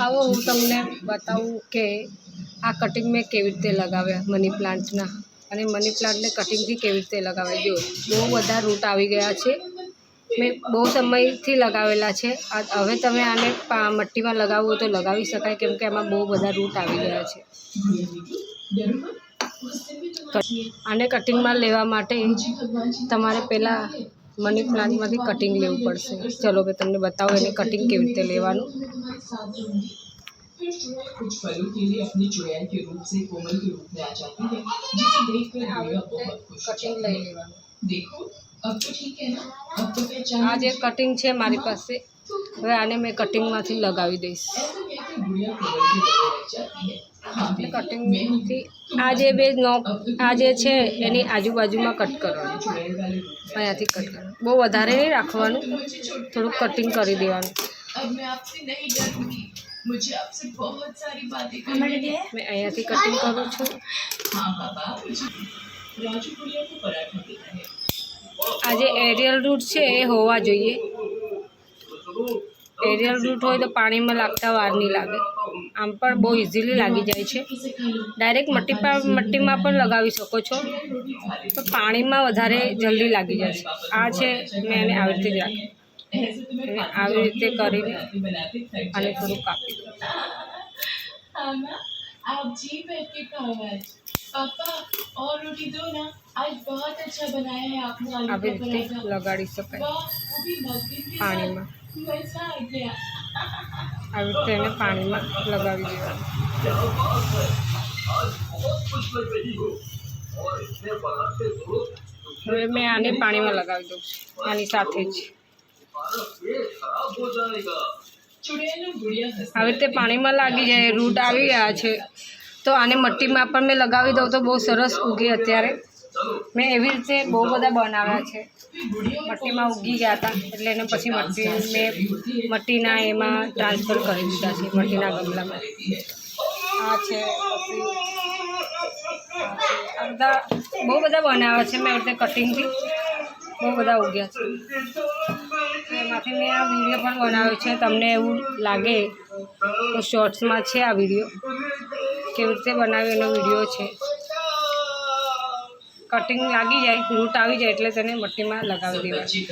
આવો હું તમને બતાવું કે આ કટિંગ મેં કેવી રીતે લગાવ્યા મની પ્લાન્ટના, અને મની પ્લાન્ટને કટિંગથી કેવી રીતે લગાવ્યા. જો બહુ બધા રૂટ આવી ગયા છે, મેં બહુ સમયથી લગાવેલા છે. હવે તમે આને મટ્ટીમાં લગાવવું તો લગાવી શકાય, કેમ કે એમાં બહુ બધા રૂટ આવી ગયા છે. આને કટિંગમાં લેવા માટે તમારે પહેલાં મની પ્લાન્ટમાંથી કટિંગ લેવું પડશે. ચલો મેં તમને બતાવું એને કટિંગ કેવી રીતે લેવાનું. कुछ फलों के लिए अपनी चुड़ैल के रूप से कोमल के रूप में आ जाती है, जिसे देखकर गुड़िया बहुत खुश हो जाती है. देखो अब तो ठीक है ना, अब तो पहचान. आज एक कटिंग છે મારી પાસે. હવે આને મેં કટિંગમાંથી લગાવી દઈશ. કટિંગથી આ જે બે નોક આ જે છે એની આજુબાજુમાં કટ કરવાનું, અહીંયાથી કટ કરવાનું. બહુ વધારે નહીં રાખવાનું, થોડુંક કટિંગ કરી દેવાનું. मुझे आपसे बहुत सारी बातें करनी है. मैं અહીંયાથી કટિંગ કરું છું. हाँ बाबा, राजू गुड़िया को पराठा देना है. આ જે એરિયલ રૂટ છે એ હોવા જોઈએ. એરિયલ રૂટ હોય તો પાણીમાં લાગતા વાર નહીં લાગે. આમ પણ બહુ ઇઝીલી લાગી જાય છે. ડાયરેક્ટ મટ્ટીમાં પણ લગાવી શકો છો, તો પાણીમાં વધારે જલ્દી લાગી જશે. આ છે મેં એને આવી રીતે જ રાખી. આવી રીતે કરીને અને થોડું કાપી દો. આવી રીતે લગાડી શકાય પાણીમાં. આવી રીતે એને પાણીમાં લગાવી દેવાનું. હવે મેં આને પાણીમાં લગાવી દઉં છું આની સાથે જ. આવી રીતે પાણીમાં લાગી જાય, રૂટ આવી ગયા છે, તો આને મટ્ટીમાં પણ મેં લગાવી દઉં તો બહુ સરસ ઉગે. અત્યારે મેં એવી રીતે બહુ બધા બનાવ્યા છે. મટ્ટીમાં ઉગી ગયા હતા એટલે એને પછી મટ્ટીના એમાં ટ્રાન્સફર કરી દીધા છે, મટ્ટીના ગમલામાં. આ છે આ બધા બહુ બધા બનાવ્યા છે મેં એવી રીતે કટિંગથી. બહુ બધા ઉગ્યા છે. એમાંથી મેં આ વિડીયો પણ બનાવ્યો છે. તમને એવું લાગે તો શોર્ટ્સમાં છે આ વિડીયો, કેવી રીતે બનાવ્યો એનો વિડીયો છે. કટિંગ લાગી જાય, રૂટ આવી જાય એટલે તેને મટ્ટીમાં લગાવી દેવાનું.